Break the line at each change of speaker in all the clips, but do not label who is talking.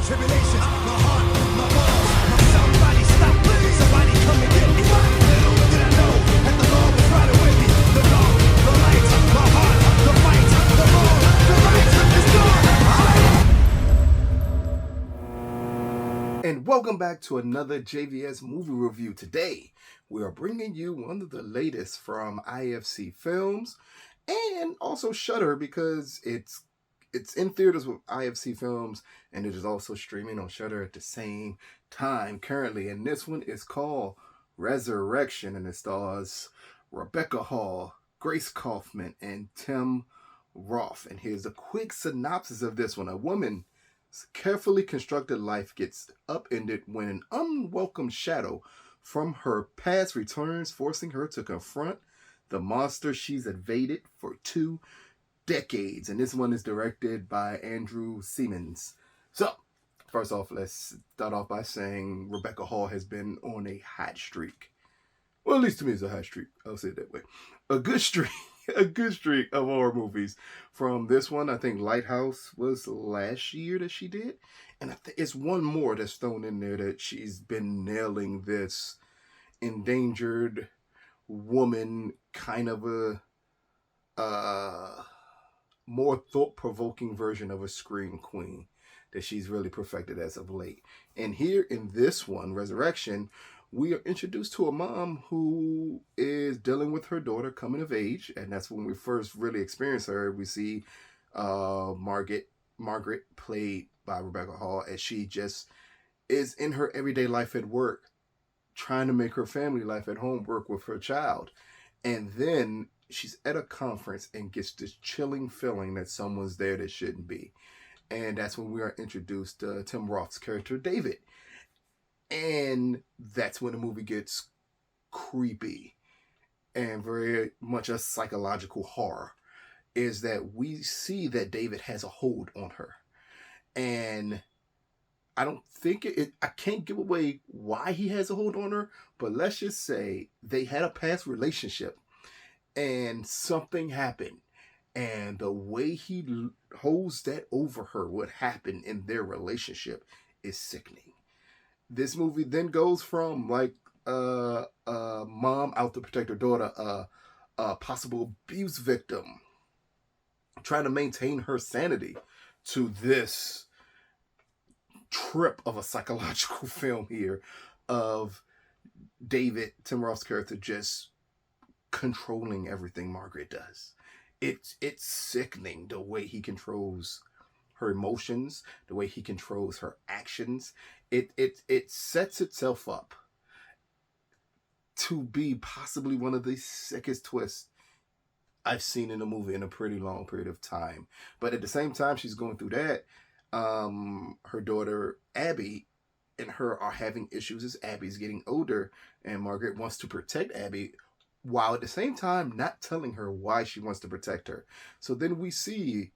tribulations, my heart, my balls, my somebody stop me, somebody come and get me. Little did I know that the Lord was riding with me. The law, the light, my heart, the fight, the wrong, the right is gone.
And welcome back to another JVS movie review. Today, we are bringing you one of the latest from IFC Films and also Shudder, because it's in theaters with IFC Films and it is also streaming on Shudder at the same time currently. And this one is called Resurrection, and it stars Rebecca Hall, Grace Kaufman, and Tim Roth. And here's a quick synopsis of this one. A woman's carefully constructed life gets upended when an unwelcome shadow from her past returns, forcing her to confront the monster she's evaded for 2 decades. And this one is directed by Andrew Semans. So, first off, let's start off by saying Rebecca Hall has been on a hot streak. Well, at least to me it's a hot streak. I'll say it that way. A good streak. A good streak of horror movies. From this one, I think Lighthouse was last year that she did. And I think it's one more that's thrown in there that she's been nailing this endangered woman, kind of a more thought-provoking version of a scream queen that she's really perfected as of late. And here in this one, Resurrection, we are introduced to a mom who is dealing with her daughter coming of age, and that's when we first really experience her. We see Margaret, played by Rebecca Hall, as she just is in her everyday life at work, trying to make her family life at home work with her child. And then she's at a conference and gets this chilling feeling that someone's there that shouldn't be. And that's when we are introduced to Tim Roth's character, David. And that's when the movie gets creepy and very much a psychological horror, is that we see that David has a hold on her. And I don't think I can't give away why he has a hold on her, but let's just say they had a past relationship and something happened. And the way he holds that over her, what happened in their relationship, is sickening. This movie then goes from like mom out to protect her daughter, a possible abuse victim, trying to maintain her sanity, to this trip of a psychological film here of David, Tim Roth's character, just controlling everything Margaret does. It's sickening the way he controls her emotions, the way he controls her actions. It sets itself up to be possibly one of the sickest twists I've seen in a movie in a pretty long period of time. But at the same time she's going through that, her daughter Abby and her are having issues as Abby's getting older, and Margaret wants to protect Abby while at the same time not telling her why she wants to protect her. So then we see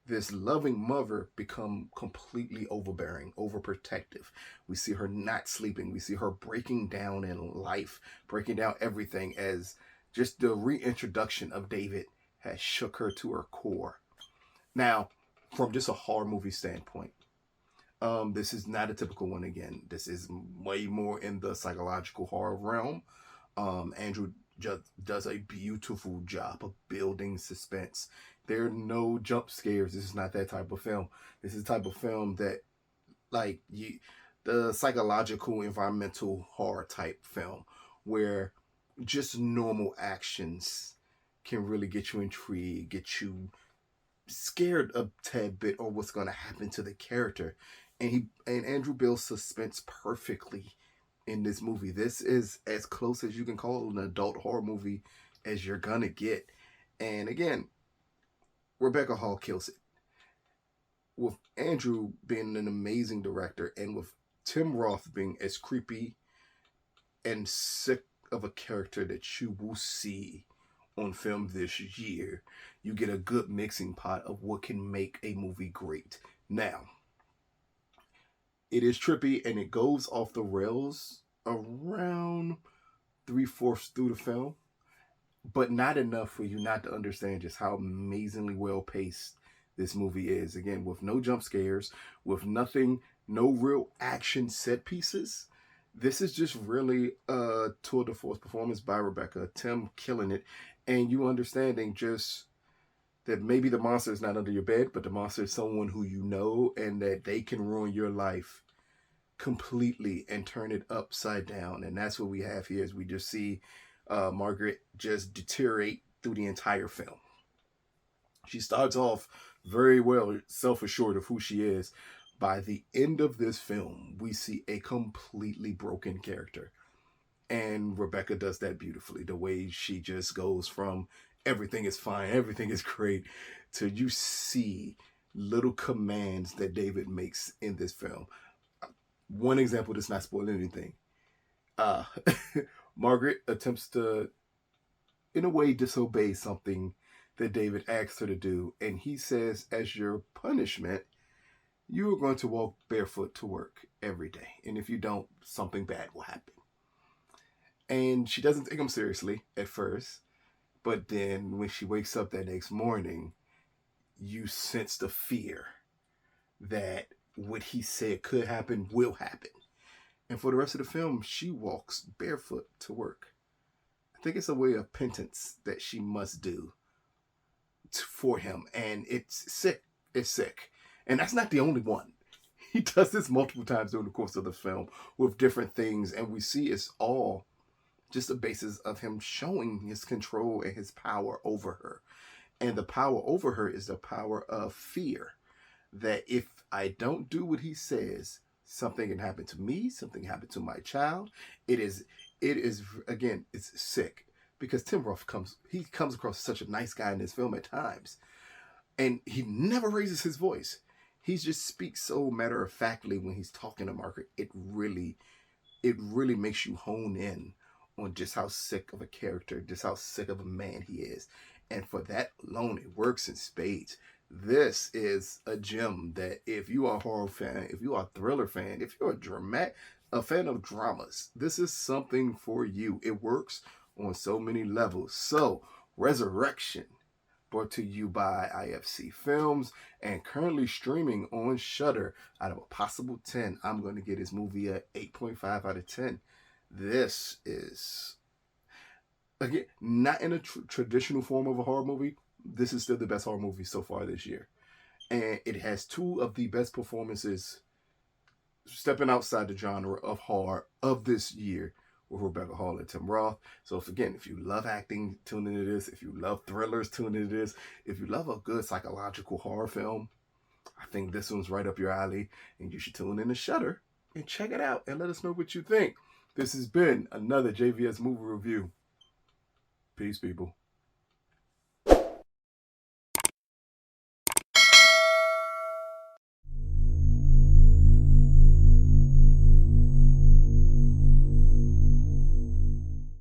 this loving mother become completely overbearing, overprotective. We see her not sleeping. We see her breaking down in life, breaking down everything, as just the reintroduction of David has shook her to her core. Now, from just a horror movie standpoint, this is not a typical one again. This is way more in the psychological horror realm. Andrew just does a beautiful job of building suspense. There are no jump scares. This is not that type of film. This is the type of film that, like, the psychological, environmental horror type film, where just normal actions can really get you intrigued, get you scared a tad bit or what's going to happen to the character. And Andrew builds suspense perfectly in this movie. This is as close as you can call an adult horror movie as you're gonna get. And again, Rebecca Hall kills it. With Andrew being an amazing director, and with Tim Roth being as creepy and sick of a character that you will see on film this year, you get a good mixing pot of what can make a movie great. Now, it is trippy and it goes off the rails around 3/4 through the film, but not enough for you not to understand just how amazingly well paced this movie is. Again, with no jump scares, with nothing no real action set pieces. This is just really a tour de force performance by Rebecca. Tim killing it, and you understanding just that maybe the monster is not under your bed, but the monster is someone who you know, and that they can ruin your life completely and turn it upside down. And that's what we have here, is we just see Margaret just deteriorate through the entire film. She starts off very well self-assured of who she is. By the end of this film, we see a completely broken character. And Rebecca does that beautifully. The way she just goes from everything is fine, everything is great, to you see little commands that David makes in this film. One example does not spoil anything. Uh, Margaret attempts to, in a way, disobey something that David asks her to do. And he says, as your punishment, you are going to walk barefoot to work every day. And if you don't, something bad will happen. And she doesn't take him seriously at first. But then when she wakes up that next morning, you sense the fear that what he said could happen will happen. And for the rest of the film, she walks barefoot to work. I think it's a way of penance that she must do for him. And it's sick. It's sick. And that's not the only one. He does this multiple times during the course of the film with different things. And we see it's all just the basis of him showing his control and his power over her. And the power over her is the power of fear. That if I don't do what he says, something can happen to me, something can happen to my child. It is again, it's sick. Because Tim Roth comes across such a nice guy in this film at times. And he never raises his voice. He just speaks so matter-of-factly when he's talking to Margaret. It really makes you hone in on just how sick of a character, just how sick of a man he is. And for that alone, it works in spades. This is a gem that if you are a horror fan, if you are a thriller fan, if you're a fan of dramas, this is something for you. It works on so many levels. So, Resurrection, brought to you by IFC Films and currently streaming on Shudder. Out of a possible 10, I'm going to give this movie a 8.5 out of 10. This is, again, not in a traditional form of a horror movie. This is still the best horror movie so far this year. And it has two of the best performances stepping outside the genre of horror of this year with Rebecca Hall and Tim Roth. So if you love acting, tune into this. If you love thrillers, tune into this. If you love a good psychological horror film, I think this one's right up your alley. And you should tune in to Shudder and check it out and let us know what you think. This has been another JVS movie review. Peace, people.